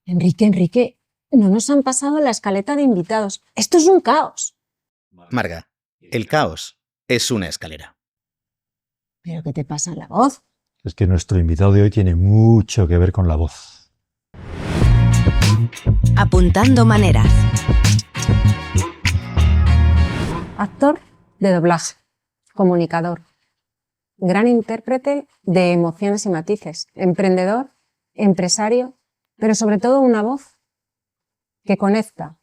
Enrique, no nos han pasado la escaleta de invitados. Esto es un caos. Marga, el caos es una escalera. ¿Pero qué te pasa en la voz? Es que nuestro invitado de hoy tiene mucho que ver con la voz. Apuntando maneras. Actor de doblaje, comunicador, gran intérprete de emociones y matices, emprendedor, empresario, pero sobre todo una voz que conecta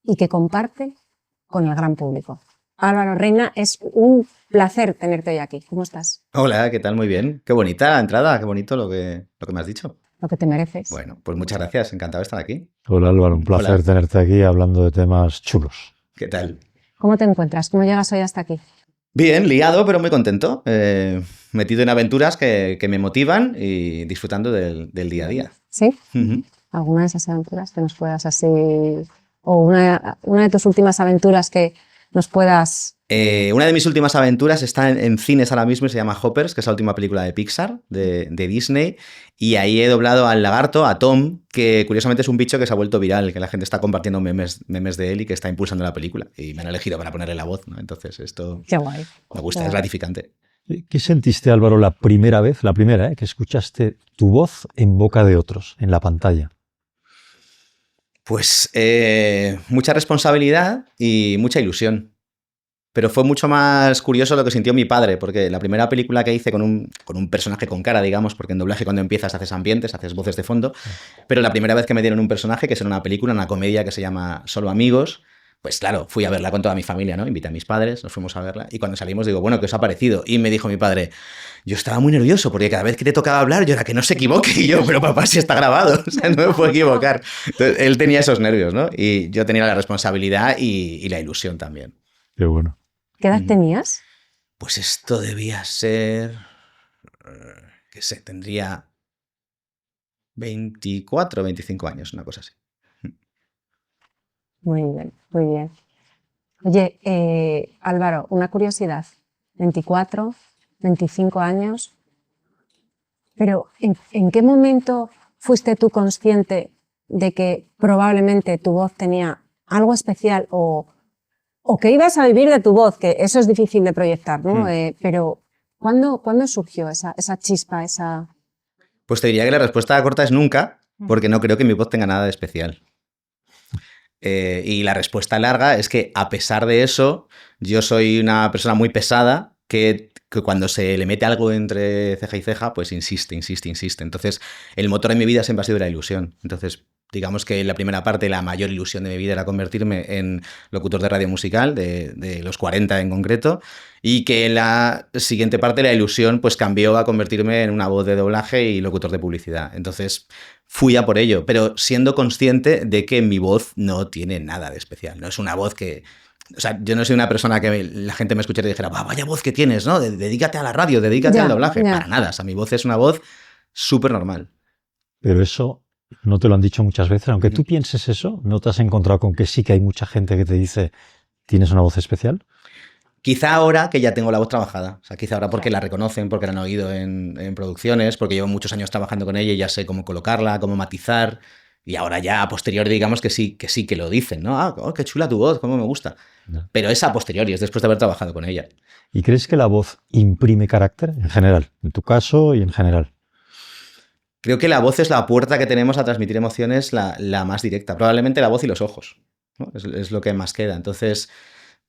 y que comparte con el gran público. Álvaro Reina, es un placer tenerte hoy aquí. ¿Cómo estás? Hola, ¿qué tal? Muy bien. Qué bonita la entrada, qué bonito lo que me has dicho. Lo que te mereces. Bueno, pues muchas gracias, encantado de estar aquí. Hola Álvaro, un placer Hola. tenerte aquí hablando de temas chulos. ¿Qué tal? ¿Cómo te encuentras? ¿Cómo llegas hoy hasta aquí? Bien, liado, pero muy contento. Metido en aventuras que me motivan y disfrutando del día a día. ¿Sí? Ujú. ¿Alguna de esas aventuras que nos puedas así... o una de tus últimas aventuras que nos puedas... Una de mis últimas aventuras está en cines ahora mismo y se llama Hoppers, que es la última película de Pixar, de Disney, y ahí he doblado al lagarto, a Tom, que curiosamente es un bicho que se ha vuelto viral, que la gente está compartiendo memes de él y que está impulsando la película, y me han elegido para ponerle la voz, ¿no? Entonces esto Qué guay. me gusta, es gratificante. ¿Qué sentiste, Álvaro, la primera vez, que escuchaste tu voz en boca de otros, en la pantalla? Pues mucha responsabilidad y mucha ilusión. Pero fue mucho más curioso lo que sintió mi padre, porque la primera película que hice con un personaje con cara, digamos, porque en doblaje cuando empiezas haces ambientes, haces voces de fondo, pero la primera vez que me dieron un personaje, que es una película, una comedia que se llama Solo Amigos, pues claro, fui a verla con toda mi familia, ¿no? Invité a mis padres, nos fuimos a verla, y cuando salimos digo, bueno, ¿qué os ha parecido? Y me dijo mi padre, yo estaba muy nervioso, porque cada vez que le tocaba hablar yo era que no se equivoque, y yo, pero papá, si está grabado, o sea, no me puedo equivocar. Entonces, él tenía esos nervios, ¿no? Y yo tenía la responsabilidad y la ilusión también. Qué bueno. ¿Qué edad tenías? Pues esto debía ser, qué sé, tendría 24 o 25 años, una cosa así. Muy bien, muy bien. Oye, Álvaro, una curiosidad. 24, 25 años. Pero ¿en qué momento fuiste tú consciente de que probablemente tu voz tenía algo especial o que ibas a vivir de tu voz? Que eso es difícil de proyectar, ¿no? Pero ¿cuándo surgió esa chispa, esa...? Pues te diría que la respuesta corta es nunca, porque no creo que mi voz tenga nada de especial. Y la respuesta larga es que, a pesar de eso, yo soy una persona muy pesada que cuando se le mete algo entre ceja y ceja, pues insiste. Entonces, el motor de mi vida siempre ha sido la ilusión. Entonces, digamos que la primera parte, la mayor ilusión de mi vida era convertirme en locutor de radio musical, de los 40 en concreto, y que la siguiente parte, la ilusión, pues cambió a convertirme en una voz de doblaje y locutor de publicidad. Entonces, fui a por ello, pero siendo consciente de que mi voz no tiene nada de especial. No es una voz que... O sea, yo no soy una persona que la gente me escuchara y dijera, vaya voz que tienes, ¿no? Dedícate a la radio, dedícate al doblaje. Para nada. O sea, mi voz es una voz súper normal. Pero eso no te lo han dicho muchas veces. Aunque tú pienses eso, ¿no te has encontrado con que sí que hay mucha gente que te dice, ¿tienes una voz especial? Quizá ahora que ya tengo la voz trabajada, o sea, quizá ahora porque la reconocen, porque la han oído en producciones, porque llevo muchos años trabajando con ella y ya sé cómo colocarla, cómo matizar, y ahora ya a posteriori digamos que sí que lo dicen, ¿no? Ah, oh, qué chula tu voz, cómo me gusta. No. Pero es a posteriori, es después de haber trabajado con ella. ¿Y crees que la voz imprime carácter en general? En tu caso y en general. Creo que la voz es la puerta que tenemos a transmitir emociones la más directa, probablemente la voz y los ojos, ¿no? Es lo que más queda. Entonces,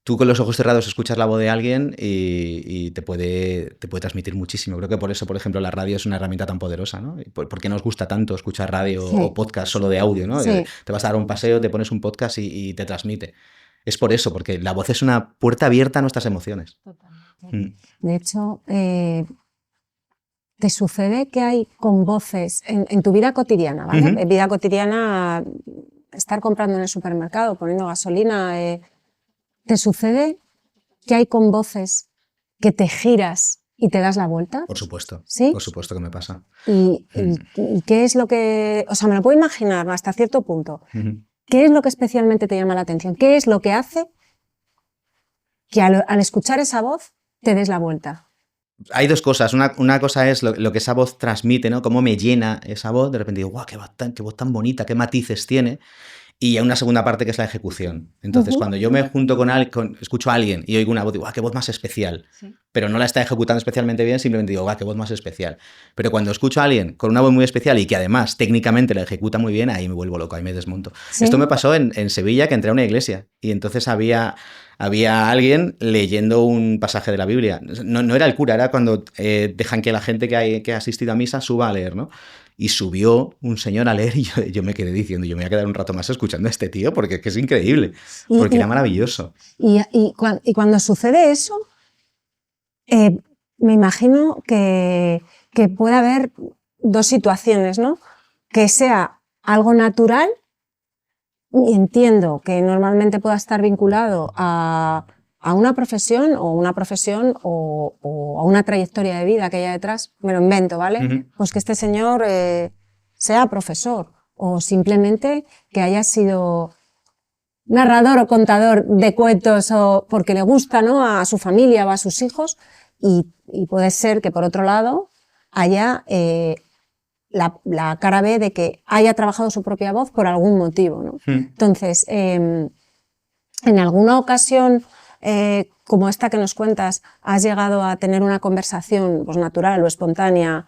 tú con los ojos cerrados escuchas la voz de alguien y te puede transmitir muchísimo. Creo que por eso, por ejemplo, la radio es una herramienta tan poderosa, ¿no? ¿Por qué nos gusta tanto escuchar radio o podcast solo de audio, ¿no? Sí. Te vas a dar un paseo, te pones un podcast y te transmite. Es por eso, porque la voz es una puerta abierta a nuestras emociones. Totalmente. De hecho, ¿te sucede que hay con voces en tu vida cotidiana, ¿vale? En vida cotidiana, estar comprando en el supermercado, poniendo gasolina... ¿Te sucede que hay con voces que te giras y te das la vuelta? Por supuesto. ¿Sí? Por supuesto que me pasa. ¿Y qué es lo que...? O sea, me lo puedo imaginar hasta cierto punto. ¿Qué es lo que especialmente te llama la atención? ¿Qué es lo que hace que al escuchar esa voz te des la vuelta? hay dos cosas. Una cosa es lo que esa voz transmite, ¿no? Cómo me llena esa voz. De repente digo, guau, qué voz tan bonita, qué matices tiene. Y hay una segunda parte que es la ejecución. Entonces, cuando yo me junto escucho a alguien y oigo una voz, digo, ¡guau, qué voz más especial! Sí. Pero no la está ejecutando especialmente bien, simplemente digo, ¡guau, qué voz más especial! Pero cuando escucho a alguien con una voz muy especial y que además técnicamente la ejecuta muy bien, ahí me vuelvo loco, ahí me desmonto. ¿Sí? Esto me pasó en Sevilla, que entré a una iglesia y entonces había alguien leyendo un pasaje de la Biblia. No era el cura, era cuando dejan que la gente que ha asistido a misa suba a leer, ¿no? Y subió un señor a leer y yo me quedé diciendo, yo me voy a quedar un rato más escuchando a este tío porque es increíble, porque era maravilloso. Y cuando sucede eso, me imagino que puede haber dos situaciones, ¿no? Que sea algo natural, y entiendo que normalmente pueda estar vinculado a una profesión o a una trayectoria de vida que haya detrás, me lo invento, ¿vale? Pues que este señor sea profesor o simplemente que haya sido narrador o contador de cuentos o porque le gusta, ¿no? A su familia o a sus hijos y puede ser que por otro lado haya la cara B de que haya trabajado su propia voz por algún motivo, ¿no? Entonces, en alguna ocasión, como esta que nos cuentas, has llegado a tener una conversación pues, natural o espontánea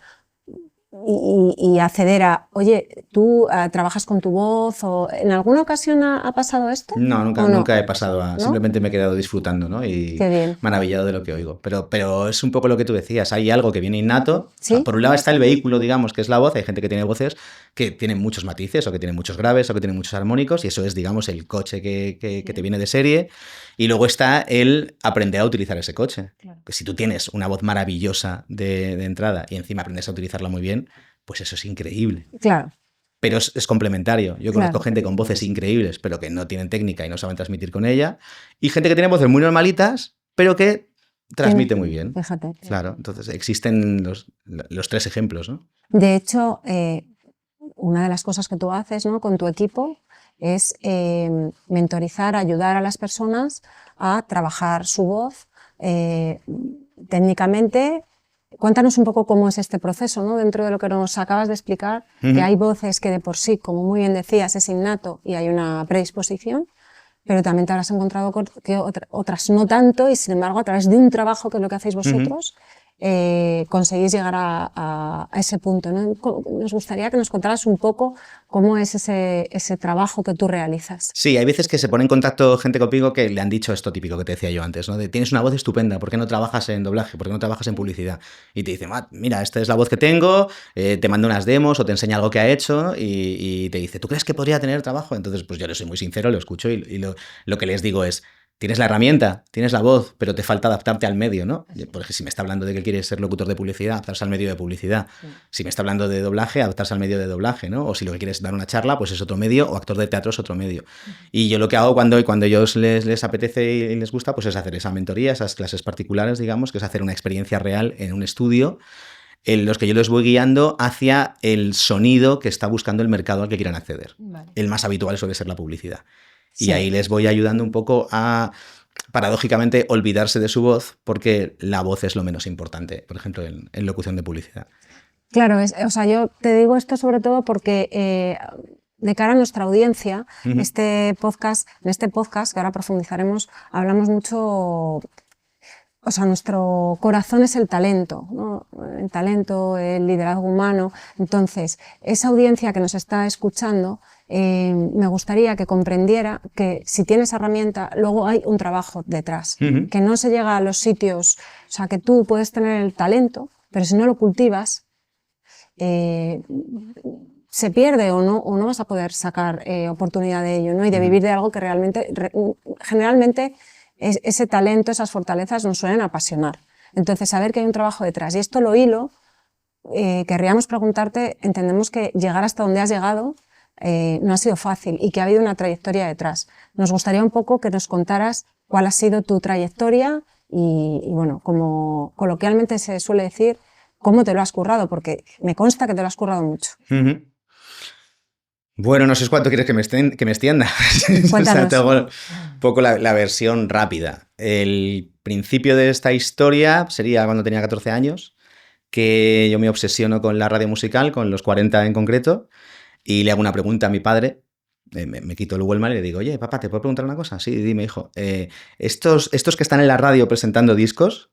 y acceder a, oye, ¿tú trabajas con tu voz? ¿O en alguna ocasión ha pasado esto? No, nunca he pasado ¿no? Simplemente me he quedado disfrutando, ¿no? Y maravillado de lo que oigo. Pero es un poco lo que tú decías, hay algo que viene innato. ¿Sí? O sea, por un lado está el vehículo, digamos, que es la voz. Hay gente que tiene voces que tienen muchos matices o que tienen muchos graves o que tienen muchos armónicos y eso es, digamos, el coche que te viene de serie. Y luego está el aprender a utilizar ese coche. Claro. Que si tú tienes una voz maravillosa de entrada y encima aprendes a utilizarla muy bien, pues eso es increíble. Claro. Pero es complementario. Yo conozco gente con voces increíbles, pero que no tienen técnica y no saben transmitir con ella. Y gente que tiene voces muy normalitas, pero que transmite muy bien. Fíjate. Claro, entonces existen los tres ejemplos, ¿no? De hecho, una de las cosas que tú haces, ¿no? Con tu equipo es mentorizar, ayudar a las personas a trabajar su voz técnicamente. Cuéntanos un poco cómo es este proceso, ¿no? Dentro de lo que nos acabas de explicar, que hay voces que de por sí, como muy bien decías, es innato y hay una predisposición, pero también te habrás encontrado que otras no tanto y sin embargo a través de un trabajo que es lo que hacéis vosotros, conseguís llegar a ese punto, ¿no? Nos gustaría que nos contaras un poco cómo es ese trabajo que tú realizas. Sí, hay veces que se pone en contacto gente conmigo que le han dicho esto típico que te decía yo antes, ¿no? De tienes una voz estupenda, ¿por qué no trabajas en doblaje? ¿Por qué no trabajas en publicidad? Y te dicen, mira, esta es la voz que tengo, te mando unas demos o te enseña algo que ha hecho y te dice, ¿tú crees que podría tener trabajo? Entonces, pues yo le soy muy sincero, lo escucho y lo que les digo es, tienes la herramienta, tienes la voz, pero te falta adaptarte al medio, ¿no? Porque si me está hablando de que quiere ser locutor de publicidad, adaptarse al medio de publicidad. Sí. Si me está hablando de doblaje, adaptarse al medio de doblaje, ¿no? O si lo que quieres es dar una charla, pues es otro medio, o actor de teatro es otro medio. Y yo lo que hago cuando ellos les apetece y les gusta, pues es hacer esa mentoría, esas clases particulares, digamos, que es hacer una experiencia real en un estudio, en los que yo les voy guiando hacia el sonido que está buscando el mercado al que quieran acceder. Vale. El más habitual suele ser la publicidad. Sí. Y ahí les voy ayudando un poco a, paradójicamente, olvidarse de su voz, porque la voz es lo menos importante, por ejemplo, en locución de publicidad. Claro, o sea, yo te digo esto sobre todo porque de cara a nuestra audiencia, en este podcast, que ahora profundizaremos, hablamos mucho. O sea, nuestro corazón es el talento, ¿no? El talento, el liderazgo humano. Entonces, esa audiencia que nos está escuchando, me gustaría que comprendiera que si tienes herramienta, luego hay un trabajo detrás. Que no se llega a los sitios, o sea, que tú puedes tener el talento, pero si no lo cultivas, se pierde o no vas a poder sacar oportunidad de ello, ¿no? Y de vivir de algo que realmente, generalmente, ese talento, esas fortalezas nos suelen apasionar. Entonces, saber que hay un trabajo detrás. Y esto lo hilo, querríamos preguntarte, entendemos que llegar hasta donde has llegado no ha sido fácil y que ha habido una trayectoria detrás. Nos gustaría un poco que nos contaras cuál ha sido tu trayectoria y bueno, como coloquialmente se suele decir, cómo te lo has currado, porque me consta que te lo has currado mucho. Bueno, no sé cuánto quieres que me extienda. O sea, tengo un poco la versión rápida. El principio de esta historia sería cuando tenía 14 años, que yo me obsesiono con la radio musical, con los 40 en concreto, y le hago una pregunta a mi padre. Me quito el Wellman y le digo, oye, papá, ¿te puedo preguntar una cosa? Sí, dime, hijo. Estos que están en la radio presentando discos,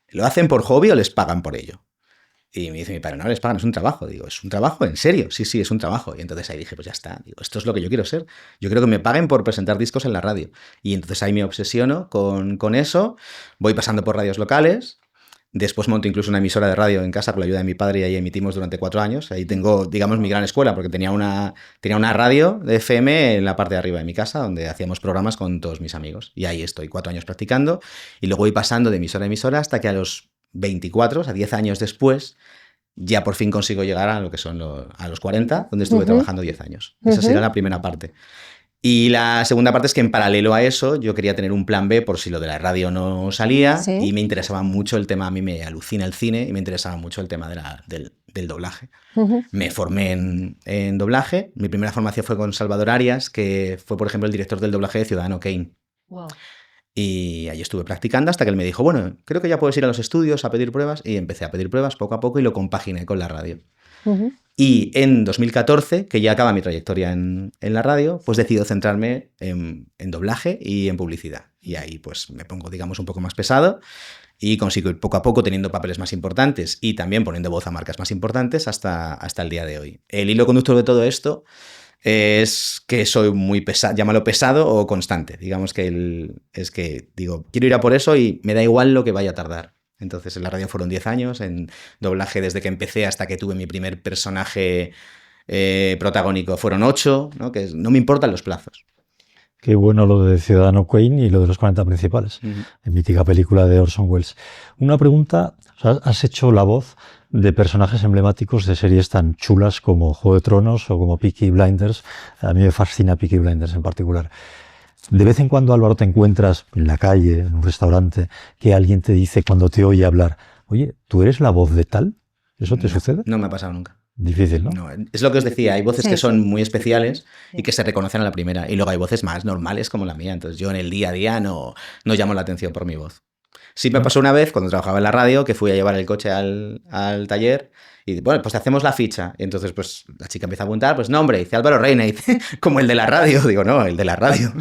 ¿lo hacen por hobby o les pagan por ello? Y me dice mi padre, no les pagan, es un trabajo. Digo, ¿es un trabajo? ¿En serio? Sí, sí, es un trabajo. Y entonces ahí dije, pues ya está. Digo, esto es lo que yo quiero ser. Yo quiero que me paguen por presentar discos en la radio. Y entonces ahí me obsesiono con eso. Voy pasando por radios locales. Después monto incluso una emisora de radio en casa con la ayuda de mi padre y ahí emitimos durante 4 años. Ahí tengo, digamos, mi gran escuela porque tenía una radio de FM en la parte de arriba de mi casa donde hacíamos programas con todos mis amigos. Y ahí estoy 4 años practicando y luego voy pasando de emisora a emisora hasta que a los 24, o sea, 10 años después, ya por fin consigo llegar a lo que son a los 40, donde estuve trabajando 10 años. Esa sería la primera parte. Y la segunda parte es que en paralelo a eso yo quería tener un plan B por si lo de la radio no salía y me interesaba mucho el tema, a mí me alucina el cine y me interesaba mucho el tema del doblaje. Me formé en doblaje, mi primera formación fue con Salvador Arias, que fue por ejemplo el director del doblaje de Ciudadano Kane. Wow. Y ahí estuve practicando hasta que él me dijo, bueno, creo que ya puedes ir a los estudios a pedir pruebas y empecé a pedir pruebas poco a poco y lo compaginé con la radio. Y en 2014, que ya acaba mi trayectoria en la radio, pues decido centrarme en doblaje y en publicidad. Y ahí pues me pongo, digamos, un poco más pesado y consigo ir poco a poco teniendo papeles más importantes y también poniendo voz a marcas más importantes hasta el día de hoy. El hilo conductor de todo esto es que soy muy pesado, llámalo pesado o constante. Digamos que es que digo, quiero ir a por eso y me da igual lo que vaya a tardar. Entonces en la radio fueron 10 años, en doblaje desde que empecé hasta que tuve mi primer personaje protagónico fueron 8, ¿no? Que no me importan los plazos. Qué bueno lo de Ciudadano Kane y lo de los 40 principales, mítica película de Orson Welles. Una pregunta, o sea, has hecho la voz de personajes emblemáticos de series tan chulas como Juego de Tronos o como Peaky Blinders. A mí me fascina Peaky Blinders en particular. De vez en cuando, Álvaro, te encuentras en la calle, en un restaurante, que alguien te dice cuando te oye hablar, oye, ¿tú eres la voz de tal? ¿Eso te sucede? No me ha pasado nunca. Difícil, ¿no? No, es lo que os decía, hay voces que son muy especiales y que se reconocen a la primera, y luego hay voces más normales como la mía, entonces yo en el día a día no llamo la atención por mi voz. Sí me pasó una vez cuando trabajaba en la radio que fui a llevar el coche al taller y bueno, pues hacemos la ficha. Y entonces pues la chica empieza a apuntar, pues nombre, dice Álvaro Reina, y dice, como el de la radio. Digo, no, el de la radio.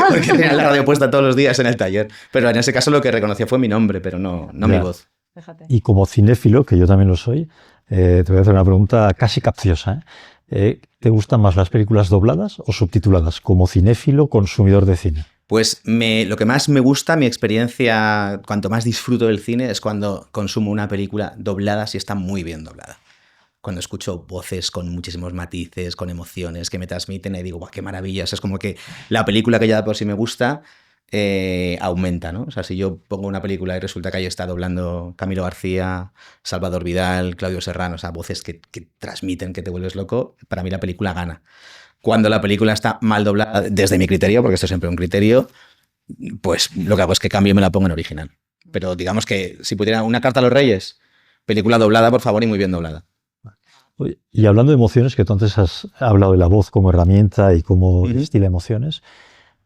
Porque tenía la radio puesta todos los días en el taller. Pero en ese caso lo que reconoció fue mi nombre, pero no mi voz. Fíjate. Y como cinéfilo, que yo también lo soy, te voy a hacer una pregunta casi capciosa. ¿Te gustan más las películas dobladas o subtituladas? Como cinéfilo, consumidor de cine. Pues lo que más me gusta, mi experiencia, cuanto más disfruto del cine, es cuando consumo una película doblada si está muy bien doblada. Cuando escucho voces con muchísimos matices, con emociones que me transmiten y digo, ¡guau, qué maravilla! O sea, es como que la película que ya por sí me gusta aumenta, ¿no? O sea, si yo pongo una película y resulta que ahí está doblando Camilo García, Salvador Vidal, Claudio Serrano, o sea, voces que transmiten, que te vuelves loco, para mí la película gana. Cuando la película está mal doblada, desde mi criterio, porque esto es siempre un criterio, pues lo que hago es que cambio y me la pongo en original. Pero digamos que si pudiera una carta a los Reyes, película doblada, por favor, y muy bien doblada. Y hablando de emociones, que tú antes has hablado de la voz como herramienta y como destila emociones,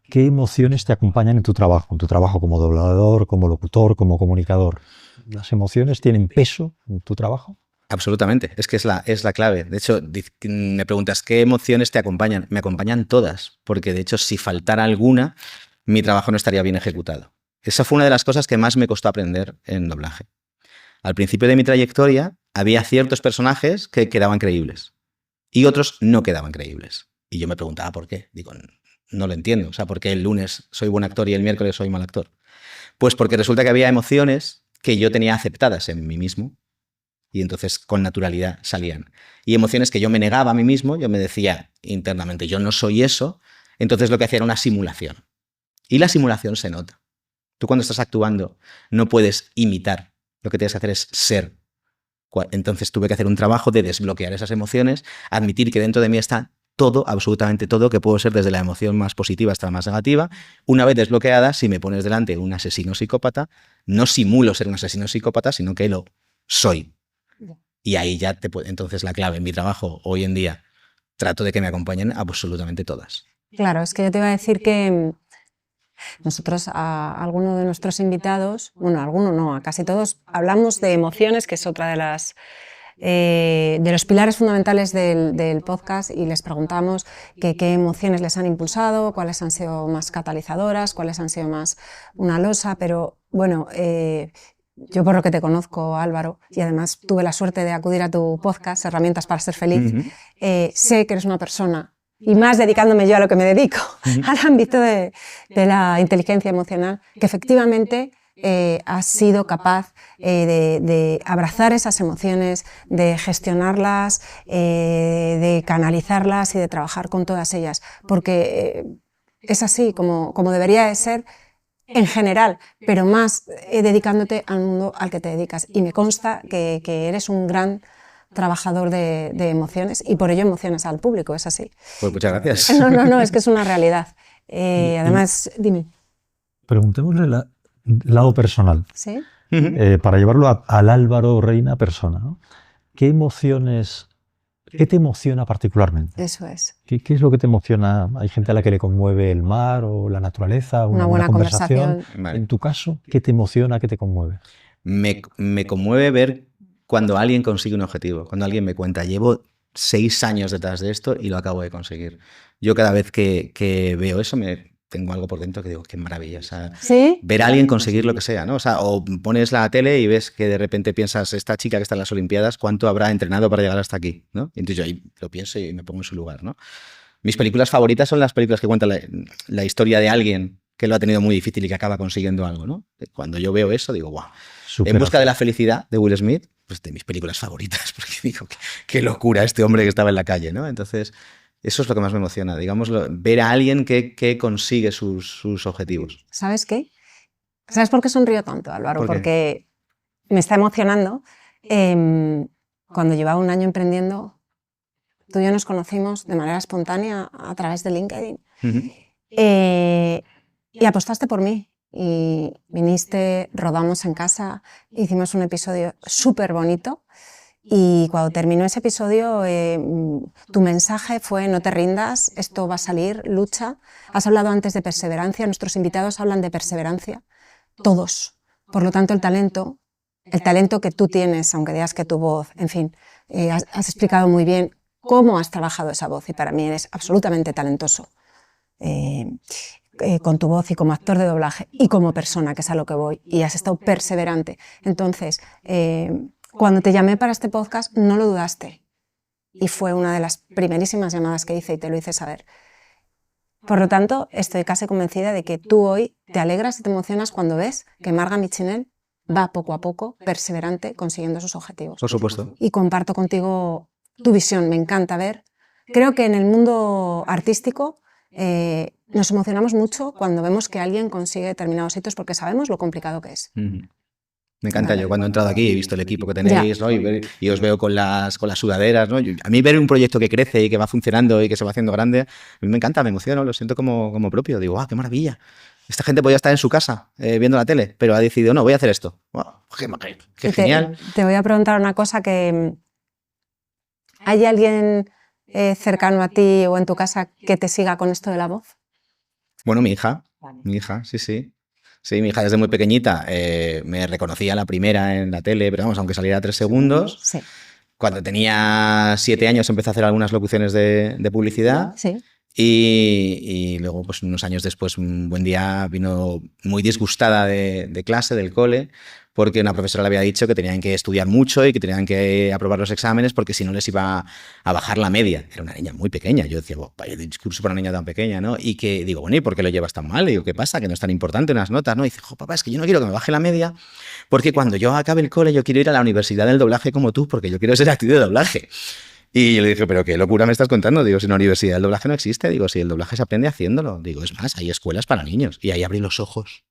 ¿qué emociones te acompañan en tu trabajo como doblador, como locutor, como comunicador? ¿Las emociones tienen peso en tu trabajo? Absolutamente, es que es la clave. De hecho, me preguntas, ¿qué emociones te acompañan? Me acompañan todas, porque de hecho, si faltara alguna, mi trabajo no estaría bien ejecutado. Esa fue una de las cosas que más me costó aprender en doblaje. Al principio de mi trayectoria, había ciertos personajes que quedaban creíbles y otros no quedaban creíbles. Y yo me preguntaba por qué. Digo, no lo entiendo. O sea, ¿por qué el lunes soy buen actor y el miércoles soy mal actor? Pues porque resulta que había emociones que yo tenía aceptadas en mí mismo, y entonces con naturalidad salían. Y emociones que yo me negaba a mí mismo, yo me decía internamente, yo no soy eso, entonces lo que hacía era una simulación. Y la simulación se nota. Tú cuando estás actuando no puedes imitar, lo que tienes que hacer es ser. Entonces tuve que hacer un trabajo de desbloquear esas emociones, admitir que dentro de mí está todo, absolutamente todo, que puedo ser desde la emoción más positiva hasta la más negativa. Una vez desbloqueada, si me pones delante un asesino psicópata, no simulo ser un asesino psicópata, sino que lo soy. Y ahí ya entonces la clave en mi trabajo hoy en día, trato de que me acompañen absolutamente todas. Claro, es que yo te iba a decir que nosotros a alguno de nuestros invitados, bueno, a alguno no, a casi todos, hablamos de emociones, que es otra de los pilares fundamentales del podcast, y les preguntamos qué emociones les han impulsado, cuáles han sido más catalizadoras, cuáles han sido más una losa, pero bueno, yo por lo que te conozco, Álvaro, y además tuve la suerte de acudir a tu podcast, Herramientas para ser feliz, sé que eres una persona, y más dedicándome yo a lo que me dedico, al ámbito de la inteligencia emocional, que efectivamente has sido capaz de abrazar esas emociones, de gestionarlas, de canalizarlas y de trabajar con todas ellas, porque es así como debería de ser en general, pero más dedicándote al mundo al que te dedicas. Y me consta que eres un gran trabajador de emociones, y por ello emocionas al público, es así. Pues muchas gracias. No, es que es una realidad. Además, dime. Preguntémosle el lado personal, ¿Sí? para llevarlo al Álvaro Reina persona, ¿no? ¿Qué te emociona particularmente? Eso es. ¿Qué es lo que te emociona? ¿Hay gente a la que le conmueve el mar o la naturaleza, una buena conversación? Vale. En tu caso, ¿qué te emociona, qué te conmueve? Me conmueve ver cuando alguien consigue un objetivo, cuando alguien me cuenta, llevo 6 años detrás de esto y lo acabo de conseguir. Yo cada vez que veo eso tengo algo por dentro que digo, qué maravilla. O sea, ¿sí? Ver a alguien conseguir lo que sea, ¿no? O sea, o pones la tele y ves que de repente piensas, esta chica que está en las Olimpiadas, ¿cuánto habrá entrenado para llegar hasta aquí? ¿No? Y entonces yo ahí lo pienso y me pongo en su lugar, ¿no? Mis películas favoritas son las películas que cuentan la historia de alguien que lo ha tenido muy difícil y que acaba consiguiendo algo, ¿no? Cuando yo veo eso digo, guau. En busca de la felicidad, de Will Smith, pues de mis películas favoritas, porque digo, qué locura este hombre que estaba en la calle, ¿no? Entonces, eso es lo que más me emociona, digamos, ver a alguien que consigue sus objetivos. ¿Sabes qué? ¿Sabes por qué sonrío tanto, Álvaro? Porque me está emocionando. Cuando llevaba un año emprendiendo, tú y yo nos conocimos de manera espontánea a través de LinkedIn. Y apostaste por mí. Y viniste, rodamos en casa, hicimos un episodio súper bonito, y cuando terminó ese episodio tu mensaje fue: no te rindas, esto va a salir, lucha. Has hablado antes de perseverancia, nuestros invitados hablan de perseverancia, todos. Por lo tanto, el talento que tú tienes, aunque digas que tu voz, en fin, has explicado muy bien cómo has trabajado esa voz, y para mí eres absolutamente talentoso. Con tu voz y como actor de doblaje y como persona, que es a lo que voy, y has estado perseverante. Entonces, cuando te llamé para este podcast no lo dudaste, y fue una de las primerísimas llamadas que hice y te lo hice saber. Por lo tanto, estoy casi convencida de que tú hoy te alegras y te emocionas cuando ves que Marga Michinel va poco a poco, perseverante, consiguiendo sus objetivos. Por supuesto. Y comparto contigo tu visión, me encanta ver. Creo que en el mundo artístico nos emocionamos mucho cuando vemos que alguien consigue determinados hitos, porque sabemos lo complicado que es. Me encanta. Yo cuando he entrado aquí he visto el equipo que tenéis, ¿no? Y os veo con las sudaderas, ¿no? A mí ver un proyecto que crece y que va funcionando y que se va haciendo grande, a mí me encanta, me emociono, lo siento como propio. Digo, ¡qué maravilla! Esta gente podía estar en su casa viendo la tele, pero ha decidido, no, voy a hacer esto. ¡Wow! ¡Qué genial! Te voy a preguntar una cosa, que ¿hay alguien cercano a ti o en tu casa que te siga con esto de la voz? Bueno, mi hija, sí. Sí, mi hija desde muy pequeñita me reconocía la primera en la tele, pero vamos, aunque saliera 3 segundos. Sí. Cuando tenía 7 años empecé a hacer algunas locuciones de publicidad. Sí. Y luego, pues unos años después, un buen día vino muy disgustada de clase, del cole, porque una profesora le había dicho que tenían que estudiar mucho y que tenían que aprobar los exámenes porque si no les iba a bajar la media. Era una niña muy pequeña. Yo decía, vaya discurso para una niña tan pequeña, ¿no? Y que digo, bueno, ¿y por qué lo llevas tan mal? Digo, ¿qué pasa? Que no es tan importante unas notas, ¿no? Y dice, papá, es que yo no quiero que me baje la media porque cuando yo acabe el cole yo quiero ir a la universidad del doblaje como tú, porque yo quiero ser actriz de doblaje. Y yo le dije, pero qué locura me estás contando. Digo, si en la universidad el doblaje no existe. Digo, si el doblaje se aprende haciéndolo. Digo, es más, hay escuelas para niños. Y ahí abrí los ojos.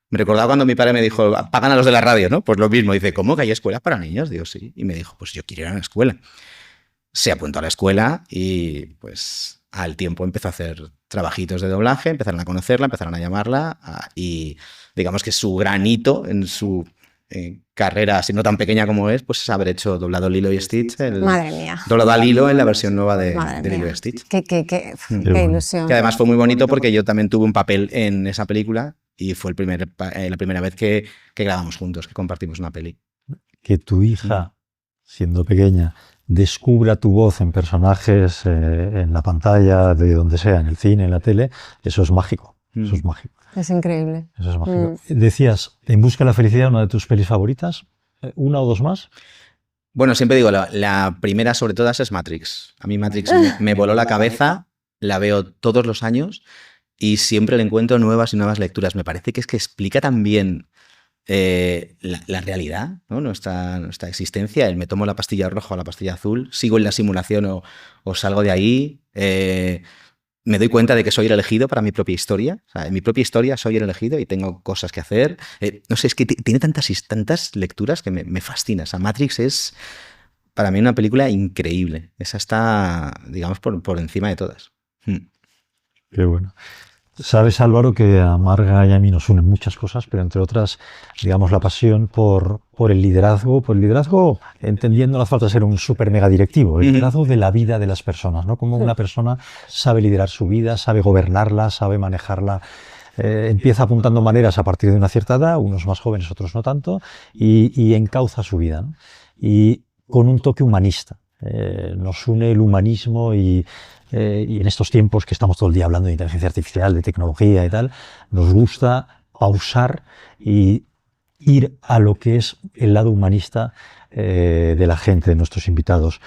Me recordaba cuando mi padre me dijo, pagan a los de la radio, ¿no? Pues lo mismo. Dice, ¿cómo que hay escuelas para niños? Digo, sí. Y me dijo, pues yo quiero ir a una escuela. Se apuntó a la escuela y pues al tiempo empezó a hacer trabajitos de doblaje, empezaron a conocerla, empezaron a llamarla y digamos que su gran hito en su carrera, si no tan pequeña como es, pues es haber hecho doblado Lilo y Stitch. Madre mía. Doblado a Lilo en la versión nueva de Lilo y Stitch. Qué bueno. ilusión. Que además fue muy bonito porque yo también tuve un papel en esa película y fue la primera vez que grabamos juntos, que compartimos una peli. Que tu hija, siendo pequeña, descubra tu voz en personajes en la pantalla, de donde sea, en el cine, en la tele, eso es mágico. Eso es mágico. Es increíble. Eso es mágico. Decías, En busca de la felicidad, una de tus pelis favoritas. ¿Una o dos más? Bueno, siempre digo, la primera sobre todas es Matrix. A mí Matrix me voló la cabeza, la veo todos los años y siempre le encuentro nuevas y nuevas lecturas. Me parece que es que explica también la realidad, ¿no? Nuestra existencia. Me tomo la pastilla roja o la pastilla azul, sigo en la simulación o salgo de ahí. Me doy cuenta de que soy el elegido para mi propia historia. O sea, en mi propia historia soy el elegido y tengo cosas que hacer. No sé, es que tiene tantas lecturas que me fascina. O sea, Matrix es para mí una película increíble. Esa está, digamos, por encima de todas. Qué bueno. Sabes, Álvaro, que a Marga y a mí nos unen muchas cosas, pero entre otras, digamos, la pasión por el liderazgo, entendiendo la falta de ser un súper mega directivo, el liderazgo de la vida de las personas, ¿no? Cómo una persona sabe liderar su vida, sabe gobernarla, sabe manejarla. Empieza apuntando maneras a partir de una cierta edad, unos más jóvenes, otros no tanto, y encauza su vida, ¿no? Y con un toque humanista. Nos une el humanismo y en estos tiempos que estamos todo el día hablando de inteligencia artificial, de tecnología y tal, nos gusta pausar y ir a lo que es el lado humanista de la gente, de nuestros invitados.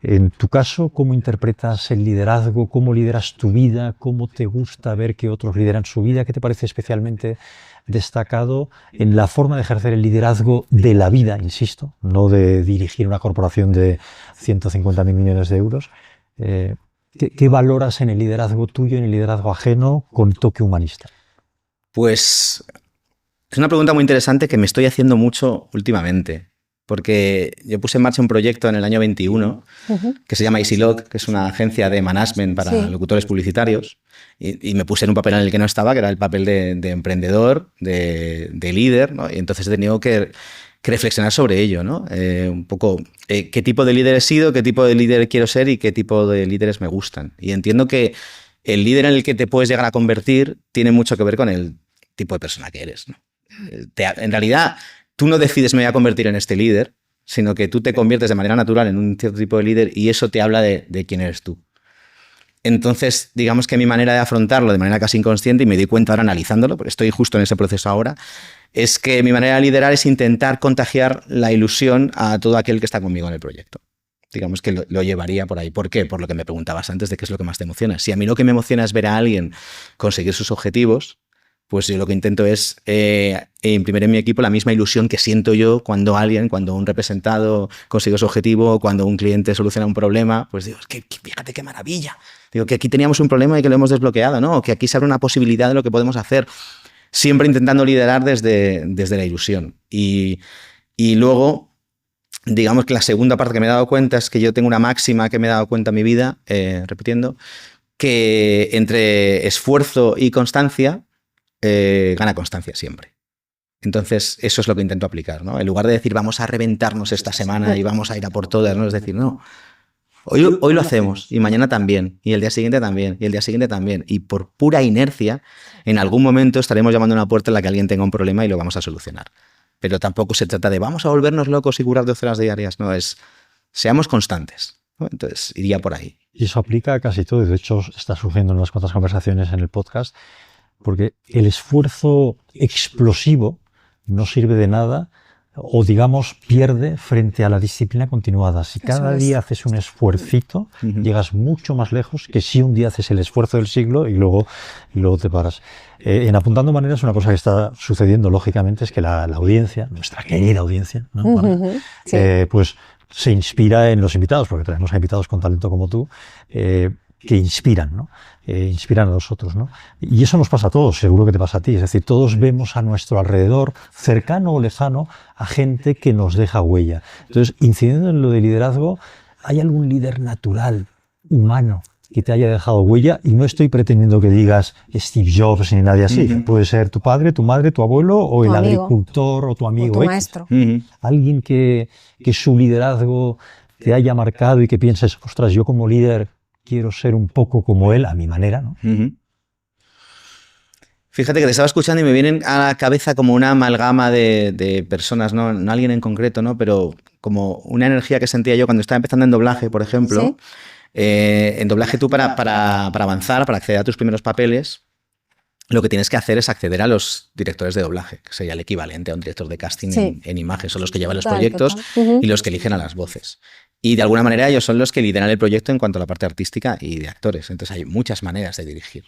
En tu caso, ¿cómo interpretas el liderazgo? ¿Cómo lideras tu vida? ¿Cómo te gusta ver que otros lideran su vida? ¿Qué te parece especialmente destacado en la forma de ejercer el liderazgo de la vida, insisto, no de dirigir una corporación de 150.000 millones de euros? ¿Qué valoras en el liderazgo tuyo, en el liderazgo ajeno, con toque humanista? Pues es una pregunta muy interesante que me estoy haciendo mucho últimamente, porque yo puse en marcha un proyecto en el año 21 que se llama EasyLog, que es una agencia de management para locutores publicitarios, y me puse en un papel en el que no estaba, que era el papel de emprendedor, de líder, ¿no? Y entonces he tenido que reflexionar sobre ello, ¿no? Un poco qué tipo de líder he sido, qué tipo de líder quiero ser y qué tipo de líderes me gustan. Y entiendo que el líder en el que te puedes llegar a convertir tiene mucho que ver con el tipo de persona que eres, ¿no? En realidad, tú no decides me voy a convertir en este líder, sino que tú te conviertes de manera natural en un cierto tipo de líder y eso te habla de quién eres tú. Entonces, digamos que mi manera de afrontarlo de manera casi inconsciente, y me doy cuenta ahora analizándolo, porque estoy justo en ese proceso ahora, es que mi manera de liderar es intentar contagiar la ilusión a todo aquel que está conmigo en el proyecto. Digamos que lo llevaría por ahí. ¿Por qué? Por lo que me preguntabas antes de qué es lo que más te emociona. Si a mí lo que me emociona es ver a alguien conseguir sus objetivos, pues yo lo que intento es imprimir en mi equipo la misma ilusión que siento yo cuando un representado consigue su objetivo, cuando un cliente soluciona un problema, pues digo, fíjate qué maravilla. Digo, que aquí teníamos un problema y que lo hemos desbloqueado, ¿no? O que aquí se abre una posibilidad de lo que podemos hacer. Siempre intentando liderar desde la ilusión. Y luego, digamos que la segunda parte que me he dado cuenta es que yo tengo una máxima que me he dado cuenta en mi vida, repitiendo, que entre esfuerzo y constancia, gana constancia siempre. Entonces, eso es lo que intento aplicar, ¿no? En lugar de decir, vamos a reventarnos esta semana y vamos a ir a por todas, ¿no? Es decir, no, hoy lo hacemos y mañana también, y el día siguiente también, y el día siguiente también. Y por pura inercia, en algún momento estaremos llamando a una puerta en la que alguien tenga un problema y lo vamos a solucionar. Pero tampoco se trata de vamos a volvernos locos y curar 12 horas diarias, no, seamos constantes, ¿no? Entonces, iría por ahí. Y eso aplica a casi todo, y de hecho está surgiendo en unas cuantas conversaciones en el podcast, porque el esfuerzo explosivo no sirve de nada o, digamos, pierde frente a la disciplina continuada. Si cada día haces un esfuercito, llegas mucho más lejos que si un día haces el esfuerzo del siglo y luego te paras. En Apuntando Maneras, una cosa que está sucediendo, lógicamente, es que la audiencia, nuestra querida audiencia, ¿no? Pues se inspira en los invitados, porque traemos a invitados con talento como tú, que inspiran, ¿no? Inspiran a los otros, ¿no? Y eso nos pasa a todos, seguro que te pasa a ti. Es decir, todos vemos a nuestro alrededor, cercano o lejano, a gente que nos deja huella. Entonces, incidiendo en lo de liderazgo, ¿hay algún líder natural, humano, que te haya dejado huella, y no estoy pretendiendo que digas Steve Jobs ni nadie así. Puede ser tu padre, tu madre, tu abuelo, o tu el amigo, agricultor, o tu amigo. o tu X. maestro. Alguien que su liderazgo te haya marcado y que pienses, ostras, yo como líder quiero ser un poco como él, a mi manera, ¿no? Fíjate que te estaba escuchando y me vienen a la cabeza como una amalgama de personas, ¿no? No alguien en concreto, ¿no? Pero como una energía que sentía yo cuando estaba empezando en doblaje, por ejemplo. ¿Sí? En doblaje tú para avanzar, para acceder a tus primeros papeles, lo que tienes que hacer es acceder a los directores de doblaje, que sería el equivalente a un director de casting en imagen. Son los que llevan los proyectos y los que eligen a las voces. Y de alguna manera ellos son los que lideran el proyecto en cuanto a la parte artística y de actores. Entonces hay muchas maneras de dirigir.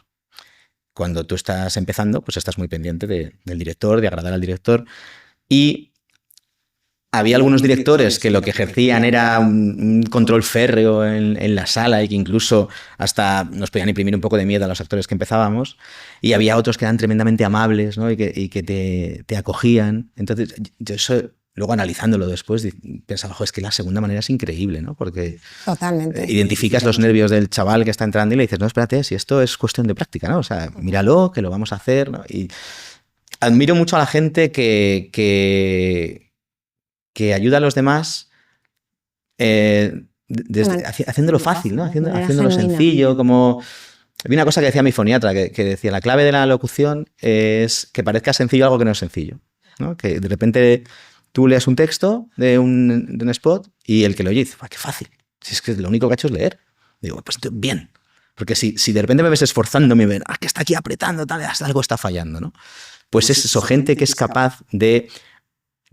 Cuando tú estás empezando, pues estás muy pendiente del director, de agradar al director. Y había algunos directores que lo que ejercían era un control férreo en la sala y que incluso hasta nos podían imprimir un poco de miedo a los actores que empezábamos. Y había otros que eran tremendamente amables, ¿no? y que te acogían. Entonces, yo eso, luego analizándolo después, pensaba, es que la segunda manera es increíble, ¿no? Porque totalmente identificas los nervios del chaval que está entrando y le dices, no, espérate, si esto es cuestión de práctica, ¿no? O sea, míralo, que lo vamos a hacer, ¿no? Y admiro mucho a la gente que ayuda a los demás haciéndolo fácil, ¿no? Haciéndolo sencillo, como... Había una cosa que decía mi foniatra, que decía, la clave de la locución es que parezca sencillo algo que no es sencillo, ¿no? Que de repente tú leas un texto de un spot y el que lo oye dice, qué fácil, si es que lo único que ha hecho es leer. Digo, pues bien, porque si de repente me ves esforzándome, me ven, que está aquí apretando, tal, algo está fallando, ¿no? Pues es eso, gente que es capaz de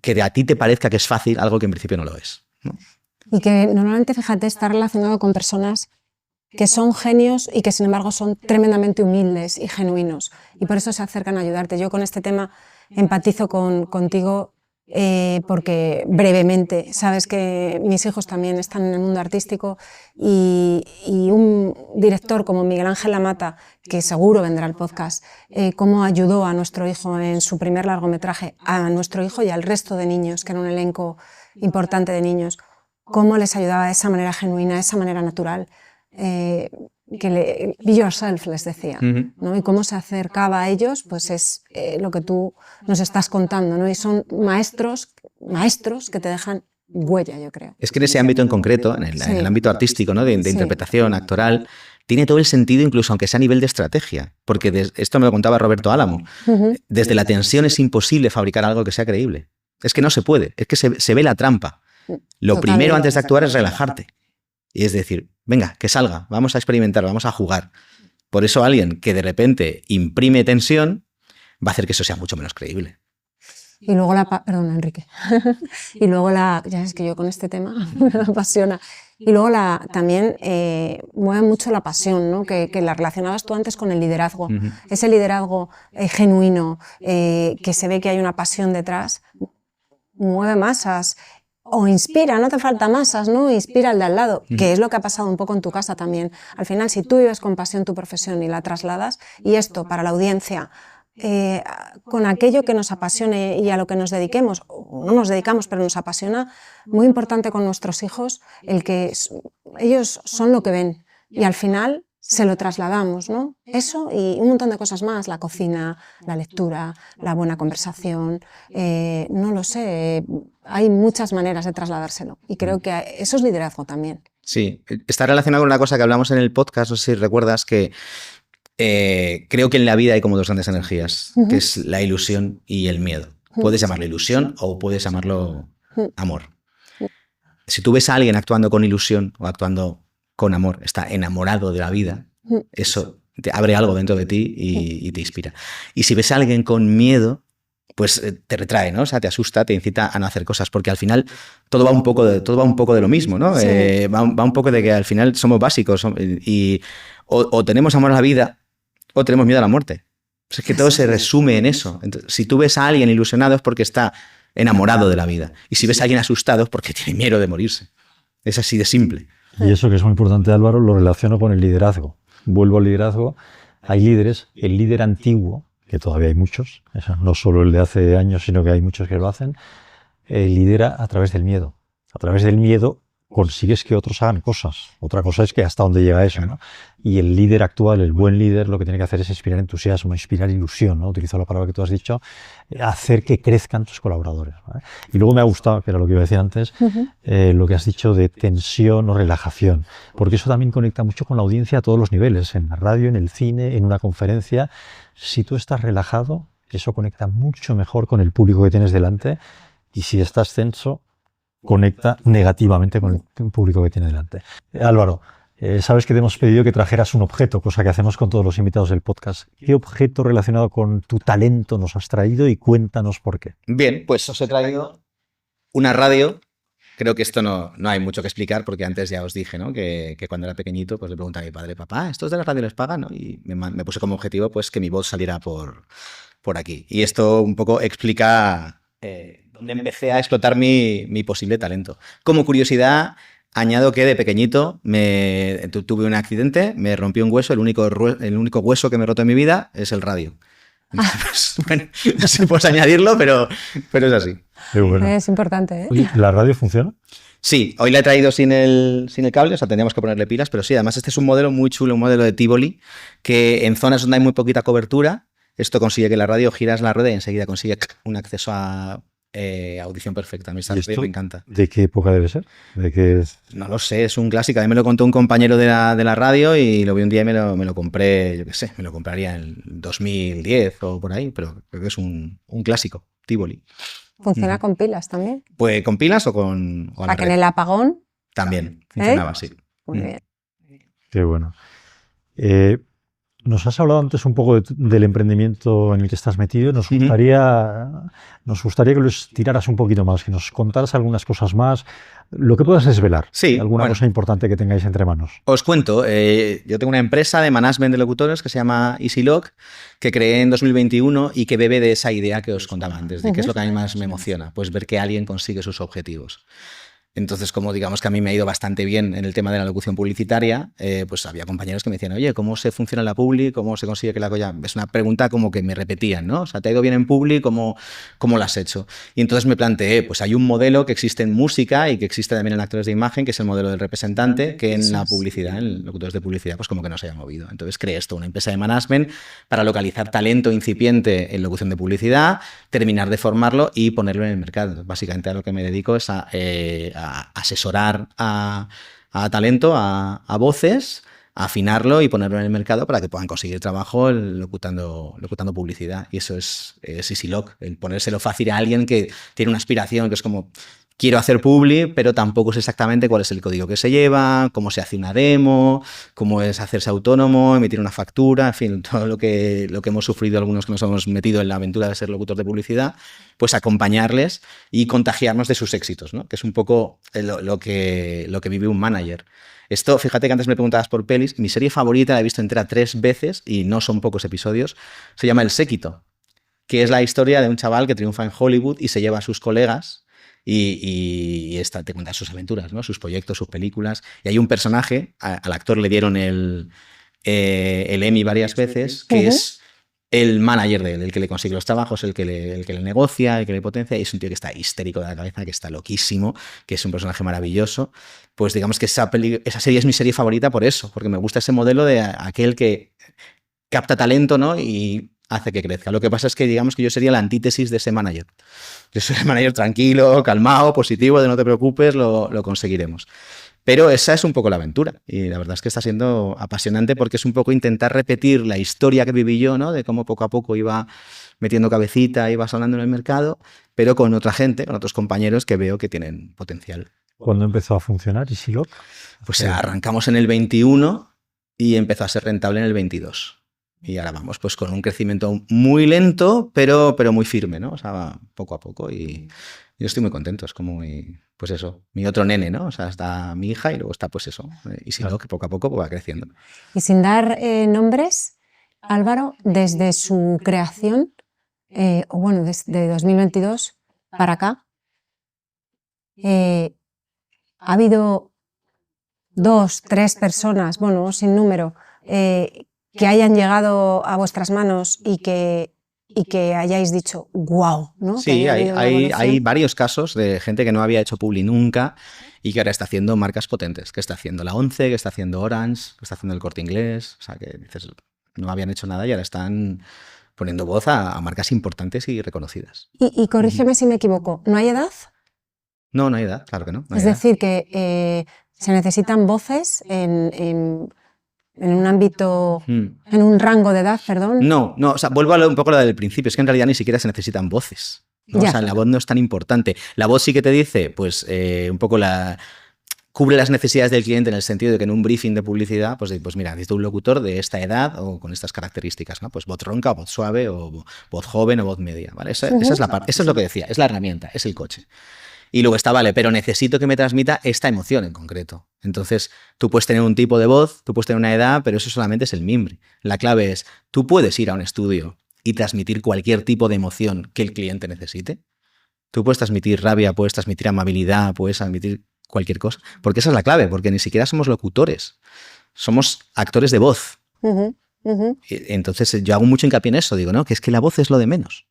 que a ti te parezca que es fácil algo que en principio no lo es, ¿no? Y que normalmente, fíjate, está relacionado con personas que son genios y que sin embargo son tremendamente humildes y genuinos, y por eso se acercan a ayudarte. Yo con este tema empatizo contigo porque brevemente, sabes que mis hijos también están en el mundo artístico y un director como Miguel Ángel Lamata, que seguro vendrá al podcast, cómo ayudó a nuestro hijo en su primer largometraje, a nuestro hijo y al resto de niños, que era un elenco importante de niños, cómo les ayudaba de esa manera genuina, de esa manera natural, be yourself, les decía, ¿no? Y cómo se acercaba a ellos, pues es lo que tú nos estás contando, ¿no? Y son maestros que te dejan huella, yo creo. Es que en ese ámbito en concreto, en el ámbito artístico, ¿no? de interpretación, actoral, tiene todo el sentido, incluso aunque sea a nivel de estrategia, porque esto me lo contaba Roberto Álamo. Desde la tensión es imposible fabricar algo que sea creíble. Es que no se puede, es que se ve la trampa. Lo primero antes de actuar es relajarte. Y es decir, venga, que salga, vamos a experimentar, vamos a jugar. Por eso alguien que de repente imprime tensión va a hacer que eso sea mucho menos creíble. Y luego perdón, Enrique. Y luego ya es que yo con este tema me apasiona. Y luego también mueve mucho la pasión, ¿no? Que la relacionabas tú antes con el liderazgo. Ese liderazgo genuino, que se ve que hay una pasión detrás, mueve masas. O inspira, no te falta masas, ¿no? Inspira al de al lado, que es lo que ha pasado un poco en tu casa también. Al final, si tú vives con pasión tu profesión y la trasladas, y esto para la audiencia, con aquello que nos apasione y a lo que nos dediquemos, o no nos dedicamos, pero nos apasiona, muy importante con nuestros hijos, el que ellos son lo que ven, y al final se lo trasladamos, ¿no? Eso y un montón de cosas más, la cocina, la lectura, la buena conversación, no lo sé, hay muchas maneras de trasladárselo y creo que eso es liderazgo también. Sí, está relacionado con una cosa que hablamos en el podcast, no sé si recuerdas, que creo que en la vida hay como dos grandes energías, que es la ilusión y el miedo. Puedes llamarlo ilusión o puedes llamarlo amor. Si tú ves a alguien actuando con ilusión o actuando con amor, está enamorado de la vida, eso te abre algo dentro de ti y te inspira. Y si ves a alguien con miedo, pues te retrae, ¿no? O sea, te asusta, te incita a no hacer cosas, porque al final todo va un poco de lo mismo, ¿no? Sí. Va un poco de que al final somos básicos y o tenemos amor a la vida o tenemos miedo a la muerte. Pues es que todo se resume en eso. Entonces, si tú ves a alguien ilusionado es porque está enamorado de la vida. Y si ves a alguien asustado es porque tiene miedo de morirse. Es así de simple. Y eso que es muy importante, Álvaro, lo relaciono con el liderazgo. Vuelvo al liderazgo. Hay líderes, el líder antiguo, que todavía hay muchos, no solo el de hace años, sino que hay muchos que lo hacen, lidera a través del miedo. A través del miedo consigues que otros hagan cosas. Otra cosa es que hasta dónde llega eso, ¿no? Y el líder actual, el buen líder, lo que tiene que hacer es inspirar entusiasmo, inspirar ilusión, ¿no? Utilizo la palabra que tú has dicho, hacer que crezcan tus colaboradores, ¿vale? Y luego me ha gustado, que era lo que iba a decir antes, lo que has dicho de tensión o relajación, porque eso también conecta mucho con la audiencia a todos los niveles, en la radio, en el cine, en una conferencia. Si tú estás relajado, eso conecta mucho mejor con el público que tienes delante, y si estás tenso, conecta negativamente con el público que tiene delante. Álvaro, sabes que te hemos pedido que trajeras un objeto, cosa que hacemos con todos los invitados del podcast. ¿Qué objeto relacionado con tu talento nos has traído y cuéntanos por qué? Bien, pues os he traído una radio. Creo que esto no hay mucho que explicar porque antes ya os dije, ¿no? que cuando era pequeñito pues le preguntaba a mi padre, papá, ¿estos de la radio les pagan? ¿No? Y me puse como objetivo pues que mi voz saliera por aquí. Y esto un poco explica donde empecé a explotar mi posible talento. Como curiosidad, añado que de pequeñito tuve un accidente, me rompí un hueso, el único hueso que me he roto en mi vida es el radio. Entonces, bueno, no sé si puedes añadirlo, pero es así. Qué bueno. Es importante, ¿eh? Oye, ¿la radio funciona? Sí, hoy la he traído sin el cable, o sea, tendríamos que ponerle pilas, pero sí, además este es un modelo muy chulo, un modelo de Tivoli, que en zonas donde hay muy poquita cobertura, esto consigue que la radio giras la rueda y enseguida consigue un acceso a audición perfecta. A mí esta radio me encanta. ¿De qué época debe ser? ¿De qué es? No lo sé, es un clásico. A mí me lo contó un compañero de la radio y lo vi un día y me lo compré, yo qué sé, me lo compraría en 2010 o por ahí, pero creo que es un clásico, Tivoli. ¿Funciona con pilas también? Pues con pilas o con Para que en el apagón... También funcionaba así. Muy bien. Qué bueno. Nos has hablado antes un poco del emprendimiento en el que estás metido. Nos gustaría que lo estiraras un poquito más, que nos contaras algunas cosas más, lo que puedas desvelar. Sí, alguna cosa importante que tengáis entre manos. Os cuento, yo tengo una empresa de management de locutores que se llama EasyLoc, que creé en 2021 y que bebe de esa idea que os contaba antes, de qué es lo que a mí más me emociona, pues ver que alguien consigue sus objetivos. Entonces, como digamos que a mí me ha ido bastante bien en el tema de la locución publicitaria, pues había compañeros que me decían, oye, ¿cómo se funciona la publi? ¿Cómo se consigue que la cosa...? Es una pregunta como que me repetían, ¿no? O sea, ¿te ha ido bien en publi? ¿Cómo lo has hecho? Y entonces me planteé, pues hay un modelo que existe en música y que existe también en actores de imagen, que es el modelo del representante, que en la publicidad, en locutores de publicidad, pues como que no se haya movido. Entonces creé esto, una empresa de management para localizar talento incipiente en locución de publicidad, terminar de formarlo y ponerlo en el mercado. Básicamente a lo que me dedico es a asesorar a talento, a voces, a afinarlo y ponerlo en el mercado para que puedan conseguir trabajo locutando publicidad. Y eso es EasyLoc, el ponérselo fácil a alguien que tiene una aspiración que es como, quiero hacer publi, pero tampoco sé exactamente cuál es el código que se lleva, cómo se hace una demo, cómo es hacerse autónomo, emitir una factura, en fin, todo lo que hemos sufrido algunos que nos hemos metido en la aventura de ser locutor de publicidad, pues acompañarles y contagiarnos de sus éxitos, ¿no? Que es un poco lo que vive un manager. Esto, fíjate que antes me preguntabas por pelis, mi serie favorita la he visto entera 3 veces y no son pocos episodios, se llama El Séquito, que es la historia de un chaval que triunfa en Hollywood y se lleva a sus colegas y te cuenta sus aventuras, ¿no? Sus proyectos, sus películas. Y hay un personaje, al actor le dieron el Emmy varias veces, que es el manager de él, el que le consigue los trabajos, el que le negocia, el que le potencia, y es un tío que está histérico de la cabeza, que está loquísimo, que es un personaje maravilloso. Pues digamos que esa serie es mi serie favorita por eso, porque me gusta ese modelo de aquel que capta talento, ¿no? Y hace que crezca. Lo que pasa es que digamos que yo sería la antítesis de ese manager. Yo soy el manager tranquilo, calmado, positivo, de no te preocupes, lo conseguiremos. Pero esa es un poco la aventura y la verdad es que está siendo apasionante porque es un poco intentar repetir la historia que viví yo, ¿no? De cómo poco a poco iba metiendo cabecita, iba sonando en el mercado, pero con otra gente, con otros compañeros que veo que tienen potencial. ¿Cuándo empezó a funcionar EasyLoc? Pues arrancamos en el 21 y empezó a ser rentable en el 22. Y ahora vamos pues con un crecimiento muy lento, pero muy firme, ¿no? O sea, poco a poco y yo estoy muy contento. Es como pues eso, mi otro nene, ¿no? O sea, está mi hija y luego está pues eso. EasyLoc, que poco a poco va creciendo. Y sin dar nombres, Álvaro, desde su creación, o bueno, desde 2022 para acá, ha habido 2, 3 personas, bueno, sin número, que hayan llegado a vuestras manos y que y que hayáis dicho, wow, ¿no? Sí, hay varios casos de gente que no había hecho publi nunca y que ahora está haciendo marcas potentes, que está haciendo la ONCE, que está haciendo Orange, que está haciendo el Corte Inglés, o sea, que dices, no habían hecho nada y ahora están poniendo voz a marcas importantes y reconocidas. Y corrígeme si me equivoco, ¿no hay edad? No, no hay edad, claro que no. Es decir, que se necesitan voces en un ámbito, en un rango de edad, perdón. No, o sea, vuelvo a un poco a lo del principio, es que en realidad ni siquiera se necesitan voces, ¿no? O sea, la voz no es tan importante. La voz sí que te dice, pues, un poco cubre las necesidades del cliente en el sentido de que en un briefing de publicidad, pues mira, necesito un locutor de esta edad o con estas características, ¿no? Pues voz ronca o voz suave o voz joven o voz media, ¿vale? Esa es la parte, eso es lo que decía, es la herramienta, es el coche. Y luego está, vale, pero necesito que me transmita esta emoción en concreto. Entonces, tú puedes tener un tipo de voz, tú puedes tener una edad, pero eso solamente es el mimbre. La clave es, tú puedes ir a un estudio y transmitir cualquier tipo de emoción que el cliente necesite. Tú puedes transmitir rabia, puedes transmitir amabilidad, puedes transmitir cualquier cosa. Porque esa es la clave, porque ni siquiera somos locutores. Somos actores de voz. Entonces, yo hago mucho hincapié en eso. Digo, no, que es que la voz es lo de menos.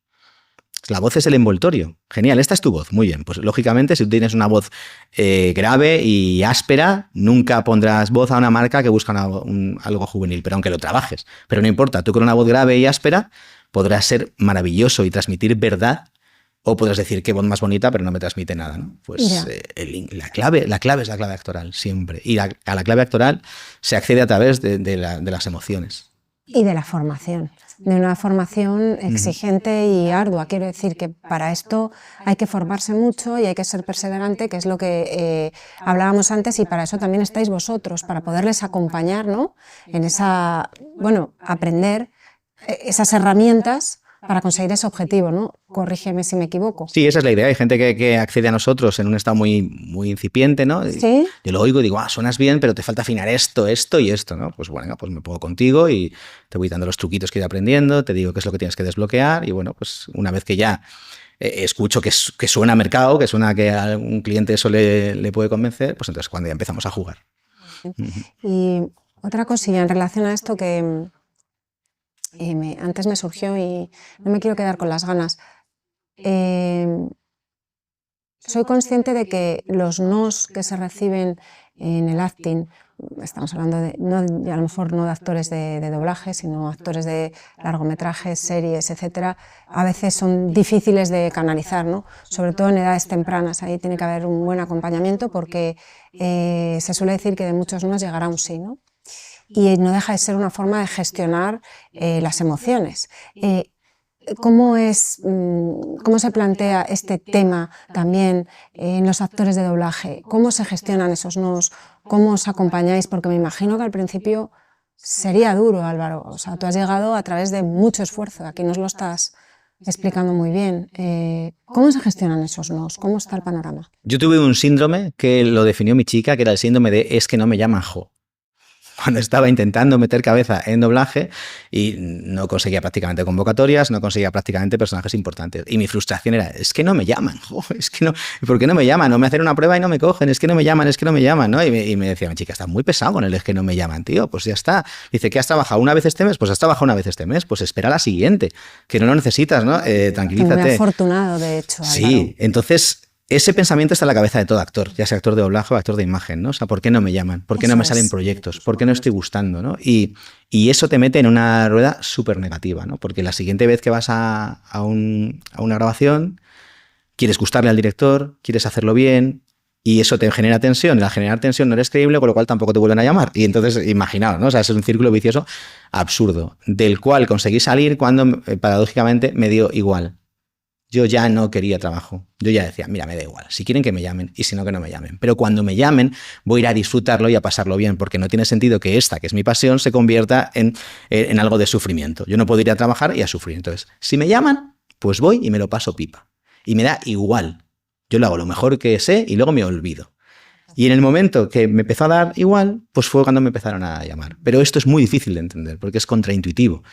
La voz es el envoltorio. Genial, esta es tu voz. Muy bien. Pues lógicamente, si tú tienes una voz grave y áspera, nunca pondrás voz a una marca que busca algo juvenil, pero aunque lo trabajes. Pero no importa, tú con una voz grave y áspera podrás ser maravilloso y transmitir verdad, o podrás decir qué voz más bonita, pero no me transmite nada, ¿no? Pues la clave es la clave actoral, siempre. Y a la clave actoral se accede a través de las emociones. Y de la formación. De una formación exigente y ardua. Quiero decir que para esto hay que formarse mucho y hay que ser perseverante, que es lo que hablábamos antes, y para eso también estáis vosotros, para poderles acompañar, ¿no? En esa, aprender esas herramientas para conseguir ese objetivo, ¿no? Corrígeme si me equivoco. Sí, esa es la idea. Hay gente que accede a nosotros en un estado muy, muy incipiente, ¿no? ¿Sí? Yo lo oigo y digo, suenas bien, pero te falta afinar esto y esto, ¿no? Pues bueno, pues me pongo contigo y te voy dando los truquitos que he ido aprendiendo, te digo qué es lo que tienes que desbloquear y bueno, pues una vez que ya escucho que suena a mercado, que suena que a un cliente eso le puede convencer, pues entonces cuando ya empezamos a jugar. Y otra cosilla en relación a esto que antes me surgió y no me quiero quedar con las ganas. Soy consciente de que los nos que se reciben en el acting, estamos hablando a lo mejor no de actores de doblaje, sino actores de largometrajes, series, etcétera, a veces son difíciles de canalizar, ¿no? Sobre todo en edades tempranas. Ahí tiene que haber un buen acompañamiento porque se suele decir que de muchos nos llegará un sí, ¿no? Y no deja de ser una forma de gestionar las emociones. ¿Cómo se plantea este tema también en los actores de doblaje? ¿Cómo se gestionan esos nos? ¿Cómo os acompañáis? Porque me imagino que al principio sería duro, Álvaro. O sea, tú has llegado a través de mucho esfuerzo. Aquí nos lo estás explicando muy bien. ¿Cómo se gestionan esos nos? ¿Cómo está el panorama? Yo tuve un síndrome que lo definió mi chica, que era el síndrome de es que no me llaman Jo. Cuando estaba intentando meter cabeza en doblaje y no conseguía prácticamente convocatorias, no conseguía prácticamente personajes importantes. Y mi frustración era, es que no me llaman, es que no, ¿por qué no me llaman? No me hacen una prueba y no me cogen, es que no me llaman, ¿no? Y me decía mi chica, estás muy pesado con el es que no me llaman, tío, pues ya está. Dice, ¿que has trabajado una vez este mes? Pues has trabajado una vez este mes, pues espera la siguiente, que no lo necesitas, ¿no? Tranquilízate. Muy afortunado, de hecho, Álvaro. Sí, entonces ese pensamiento está en la cabeza de todo actor, ya sea actor de doblaje o actor de imagen, ¿no? O sea, ¿por qué no me llaman? ¿Por qué no me salen proyectos? ¿Por qué no estoy gustando? ¿No? Y eso te mete en una rueda súper negativa, ¿no? Porque la siguiente vez que vas a una grabación, quieres gustarle al director, quieres hacerlo bien, y eso te genera tensión. Y al generar tensión no eres creíble, con lo cual tampoco te vuelven a llamar. Y entonces, imaginaos, ¿no? O sea, es un círculo vicioso absurdo, del cual conseguí salir cuando, paradójicamente, me dio igual. Yo ya no quería trabajo. Yo ya decía, mira, me da igual. Si quieren que me llamen y si no, que no me llamen. Pero cuando me llamen, voy a ir a disfrutarlo y a pasarlo bien, porque no tiene sentido que esta, que es mi pasión, se convierta en algo de sufrimiento. Yo no puedo ir a trabajar y a sufrir. Entonces, si me llaman, pues voy y me lo paso pipa. Y me da igual. Yo lo hago lo mejor que sé y luego me olvido. Y en el momento que me empezó a dar igual, pues fue cuando me empezaron a llamar. Pero esto es muy difícil de entender, porque es contraintuitivo,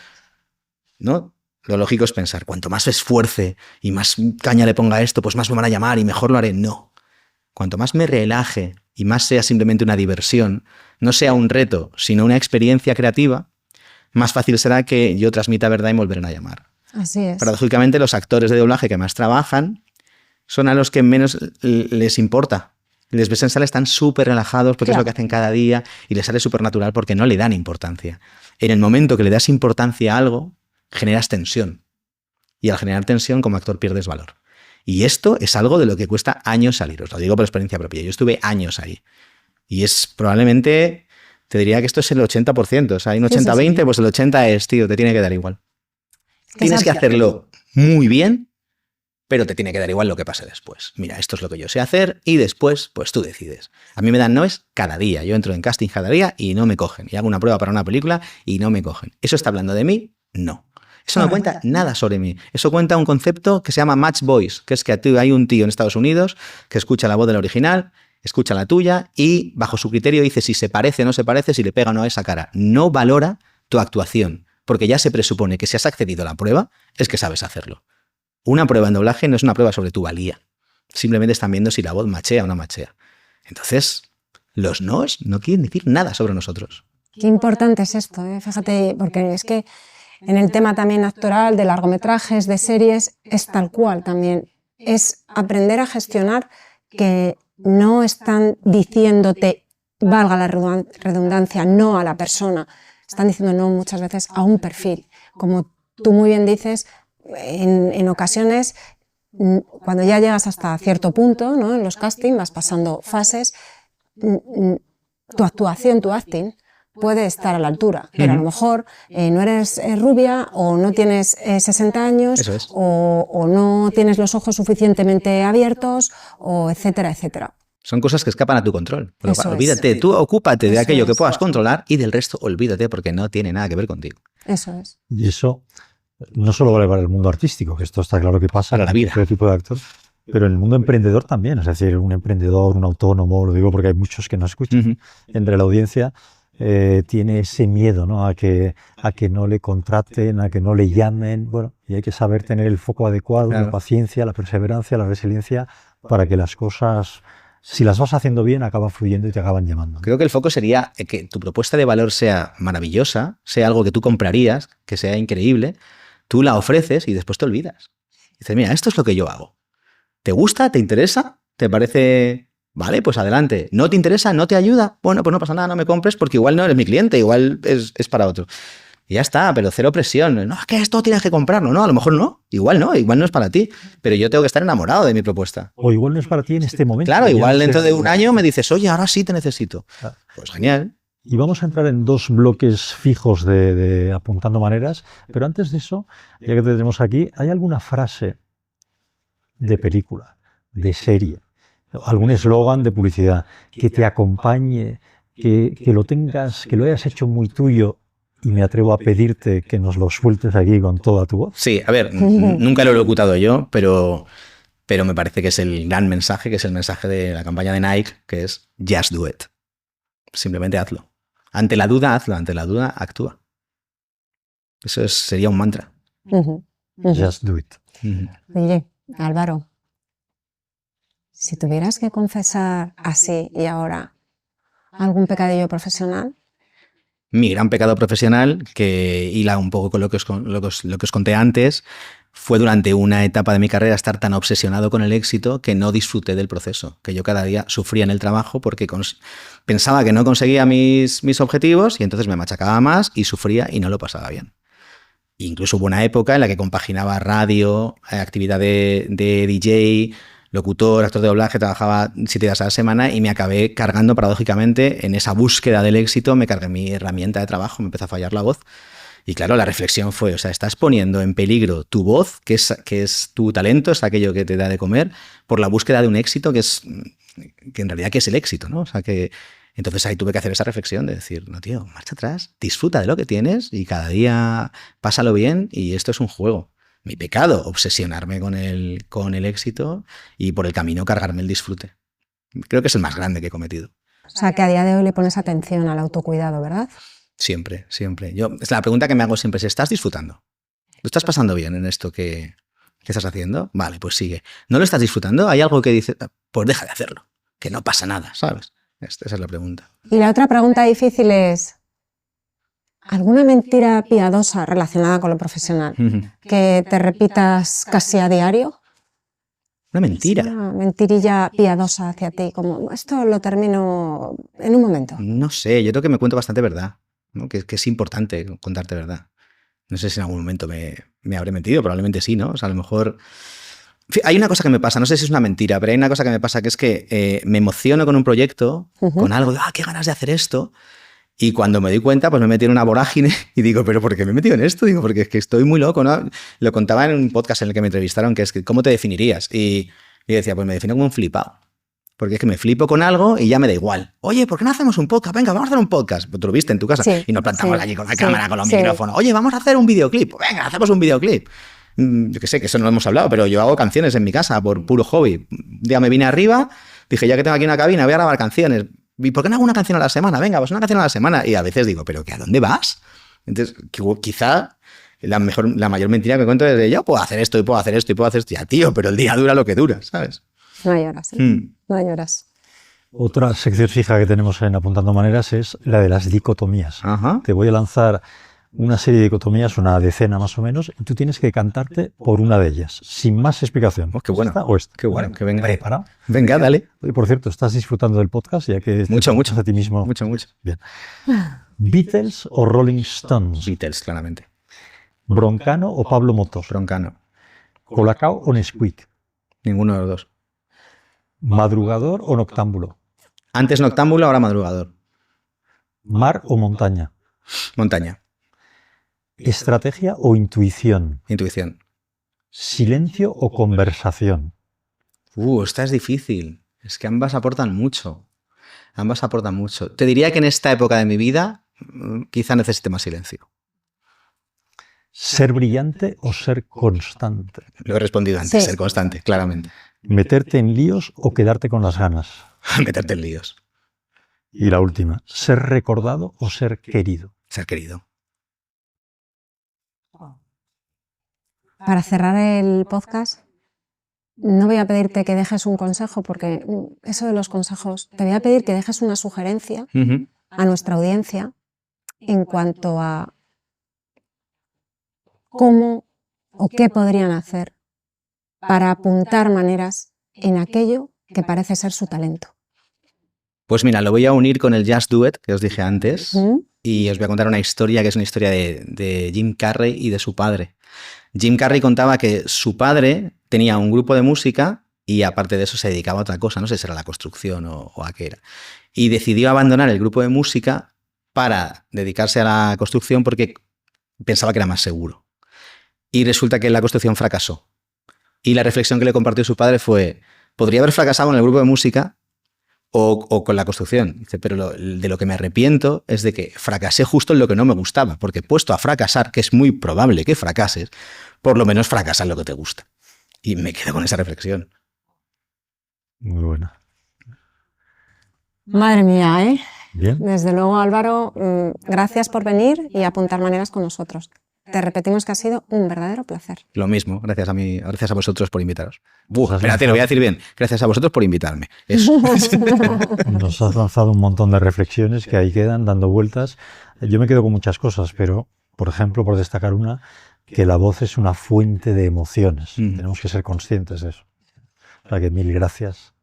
¿no? Lo lógico es pensar, cuanto más esfuerce y más caña le ponga a esto, pues más me van a llamar y mejor lo haré. No. Cuanto más me relaje y más sea simplemente una diversión, no sea un reto, sino una experiencia creativa, más fácil será que yo transmita verdad y me volverán a llamar. Así es. Paradójicamente, los actores de doblaje que más trabajan son a los que menos les importa. Les ves en sala, están súper relajados porque es lo que hacen cada día y les sale súper natural porque no le dan importancia. En el momento que le das importancia a algo, generas tensión. Y al generar tensión, como actor pierdes valor. Y esto es algo de lo que cuesta años salir. Os lo digo por experiencia propia. Yo estuve años ahí. Y es probablemente, te diría que esto es el 80%. O sea, hay un 80-20, pues el 80 es, tío, te tiene que dar igual. Tienes que hacerlo muy bien, pero te tiene que dar igual lo que pase después. Mira, esto es lo que yo sé hacer y después, pues tú decides. A mí me dan noes cada día. Yo entro en casting cada día y no me cogen. Y hago una prueba para una película y no me cogen. ¿Eso está hablando de mí? No. Eso no cuenta nada sobre mí. Eso cuenta un concepto que se llama match voice, que es que hay un tío en Estados Unidos que escucha la voz del original, escucha la tuya y bajo su criterio dice si se parece o no se parece, si le pega o no a esa cara. No valora tu actuación, porque ya se presupone que si has accedido a la prueba es que sabes hacerlo. Una prueba en doblaje no es una prueba sobre tu valía. Simplemente están viendo si la voz machea o no machea. Entonces, los nos no quieren decir nada sobre nosotros. Qué importante es esto, ¿eh? Fíjate, porque es que en el tema también actoral, de largometrajes, de series, es tal cual también. Es aprender a gestionar que no están diciéndote, valga la redundancia, no a la persona. Están diciendo no muchas veces a un perfil. Como tú muy bien dices, en ocasiones, cuando ya llegas hasta cierto punto, ¿no? En los castings vas pasando fases, tu actuación, tu acting, puede estar a la altura, pero a lo mejor no eres rubia o no tienes 60 años o no tienes los ojos suficientemente abiertos o etcétera, etcétera. Son cosas que escapan a tu control. Olvídate, tú ocúpate de aquello que puedas controlar y del resto olvídate porque no tiene nada que ver contigo. Eso es. Y eso no solo vale para el mundo artístico, que esto está claro que pasa para la vida, cualquier tipo de actor, pero en el mundo emprendedor también. Es decir, un emprendedor, un autónomo, lo digo porque hay muchos que no escuchan, entre la audiencia, tiene ese miedo, ¿no? a que no le contraten, a que no le llamen. Bueno, y hay que saber tener el foco adecuado, la paciencia, la perseverancia, la resiliencia, para que las cosas, si las vas haciendo bien, acaban fluyendo y te acaban llamando. Creo que el foco sería que tu propuesta de valor sea maravillosa, sea algo que tú comprarías, que sea increíble, tú la ofreces y después te olvidas. Dices, mira, esto es lo que yo hago. ¿Te gusta? ¿Te interesa? ¿Te parece...? Vale, pues adelante. ¿No te interesa? ¿No te ayuda? Bueno, pues no pasa nada, no me compres porque igual no eres mi cliente, igual es para otro. Y ya está, pero cero presión. No, es que esto tienes que comprarlo. No, a lo mejor no, igual no es para ti. Pero yo tengo que estar enamorado de mi propuesta. O igual no es para ti en este momento. Claro, igual dentro de un año me dices, oye, ahora sí te necesito. Pues genial. Y vamos a entrar en dos bloques fijos de apuntando maneras, pero antes de eso, ya que te tenemos aquí, ¿hay alguna frase de película, de serie, algún eslogan de publicidad que te acompañe, que lo tengas, que lo hayas hecho muy tuyo? Y me atrevo a pedirte que nos lo sueltes aquí con toda tu voz. Sí, a ver, nunca lo he locutado yo, pero me parece que es el gran mensaje, que es el mensaje de la campaña de Nike, que es just do it. Simplemente hazlo. Ante la duda, hazlo. Ante la duda, actúa. Eso sería un mantra. Just do it. Oye, Álvaro, si tuvieras que confesar así y ahora algún pecadillo profesional. Mi gran pecado profesional, que hila un poco con lo que os conté antes, fue durante una etapa de mi carrera estar tan obsesionado con el éxito que no disfruté del proceso, que yo cada día sufría en el trabajo porque pensaba que no conseguía mis objetivos y entonces me machacaba más y sufría y no lo pasaba bien. Incluso hubo una época en la que compaginaba radio, actividad de DJ, locutor, actor de doblaje, trabajaba 7 días a la semana y me acabé cargando paradójicamente en esa búsqueda del éxito, me cargué mi herramienta de trabajo, me empezó a fallar la voz. Y claro, la reflexión fue, o sea, estás poniendo en peligro tu voz, que es tu talento, es aquello que te da de comer, por la búsqueda de un éxito que en realidad que es el éxito, ¿no? O sea, que entonces ahí tuve que hacer esa reflexión de decir, no, tío, marcha atrás, disfruta de lo que tienes y cada día pásalo bien y esto es un juego. Mi pecado, obsesionarme con el éxito y por el camino cargarme el disfrute. Creo que es el más grande que he cometido. O sea, que a día de hoy le pones atención al autocuidado, ¿verdad? Siempre, siempre. La pregunta que me hago siempre es, ¿estás disfrutando? ¿Lo estás pasando bien en esto que estás haciendo? Vale, pues sigue. ¿No lo estás disfrutando? ¿Hay algo que dice, pues deja de hacerlo, que no pasa nada, ¿sabes? Esa es la pregunta. Y la otra pregunta difícil es, ¿Alguna mentira piadosa relacionada con lo profesional que te repitas casi a diario? Una mentira. Una mentirilla piadosa hacia ti, como esto lo termino en un momento. No sé, yo creo que me cuento bastante verdad, ¿no? Que es importante contarte verdad. No sé si en algún momento me habré mentido, probablemente sí, ¿no? O sea, a lo mejor... Hay una cosa que me pasa, no sé si es una mentira, pero hay una cosa que me pasa que es que me emociono con un proyecto, con algo, qué ganas de hacer esto. Y cuando me doy cuenta, pues me metí en una vorágine y digo, ¿pero por qué me he metido en esto? Digo, porque es que estoy muy loco, ¿no? Lo contaba en un podcast en el que me entrevistaron, que es que, ¿cómo te definirías? Y yo decía, pues me defino como un flipado. Porque es que me flipo con algo y ya me da igual. Oye, ¿por qué no hacemos un podcast? Venga, vamos a hacer un podcast. Pues tú lo viste en tu casa. Sí, y nos plantamos allí con la cámara, con los sí. micrófonos. Oye, vamos a hacer un videoclip. Venga, hacemos un videoclip. Yo que sé, que eso no lo hemos hablado, pero yo hago canciones en mi casa por puro hobby. Un día me vine arriba, dije, ya que tengo aquí una cabina, voy a grabar canciones. ¿Y por qué no hago una canción a la semana? Venga, pues una canción a la semana. Y a veces digo, ¿pero qué, a dónde vas? Entonces, quizá la mayor mentira que cuento es yo puedo hacer esto y puedo hacer esto y puedo hacer esto. Ya, tío, pero el día dura lo que dura, ¿sabes? No hay horas, ¿eh? No hay horas. Otra sección fija que tenemos en Apuntando Maneras es la de las dicotomías. Ajá. Te voy a lanzar una serie de dicotomías, una decena más o menos, y tú tienes que cantarte por una de ellas, sin más explicación. Oh, qué bueno. ¿Esta o esta? Qué bueno, que venga. ¿Preparado? Venga, dale. Oye, por cierto, ¿estás disfrutando del podcast? Ya que Mucho. a ti mismo. Mucho. Bien. ¿Beatles o Rolling Stones? Beatles, claramente. ¿Broncano o Pablo Motos? Broncano. ¿Colacao o Nesquik? Ninguno de los dos. ¿Madrugador o noctámbulo? Antes noctámbulo, ahora madrugador. ¿Mar o montaña? Montaña. ¿Estrategia o intuición? Intuición. ¿Silencio o conversación? Esta es difícil. Es que ambas aportan mucho. Ambas aportan mucho. Te diría que en esta época de mi vida quizá necesite más silencio. ¿Ser brillante o ser constante? Lo he respondido antes, Sí. ser constante, claramente. ¿Meterte en líos o quedarte con las ganas? Meterte en líos. Y la última, ¿ser recordado o ser querido? Ser querido. Para cerrar el podcast, no voy a pedirte que dejes un consejo, porque eso de los consejos, te voy a pedir que dejes una sugerencia a nuestra audiencia en cuanto a cómo o qué podrían hacer para apuntar maneras en aquello que parece ser su talento. Pues mira, lo voy a unir con el Just Do It que os dije antes y os voy a contar una historia que es una historia de Jim Carrey y de su padre. Jim Carrey contaba que su padre tenía un grupo de música y aparte de eso se dedicaba a otra cosa, no sé si era la construcción o a qué era. Y decidió abandonar el grupo de música para dedicarse a la construcción porque pensaba que era más seguro. Y resulta que la construcción fracasó. Y la reflexión que le compartió su padre fue, podría haber fracasado en el grupo de música o con la construcción. Dice, pero de lo que me arrepiento es de que fracasé justo en lo que no me gustaba, porque puesto a fracasar, que es muy probable que fracases, por lo menos fracasa en lo que te gusta. Y me quedo con esa reflexión. Muy buena. Madre mía, ¿eh? Bien. Desde luego, Álvaro, gracias por venir y apuntar maneras con nosotros. Te repetimos que ha sido un verdadero placer. Lo mismo, gracias a vosotros por invitaros. Espérate, lo voy a decir bien. Gracias a vosotros por invitarme. Eso. Nos has lanzado un montón de reflexiones que ahí quedan dando vueltas. Yo me quedo con muchas cosas, pero, por ejemplo, por destacar una, que la voz es una fuente de emociones. Tenemos que ser conscientes de eso. O sea que mil gracias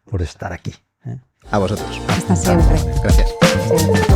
por estar aquí. A vosotros. Hasta siempre. Gracias. Siempre.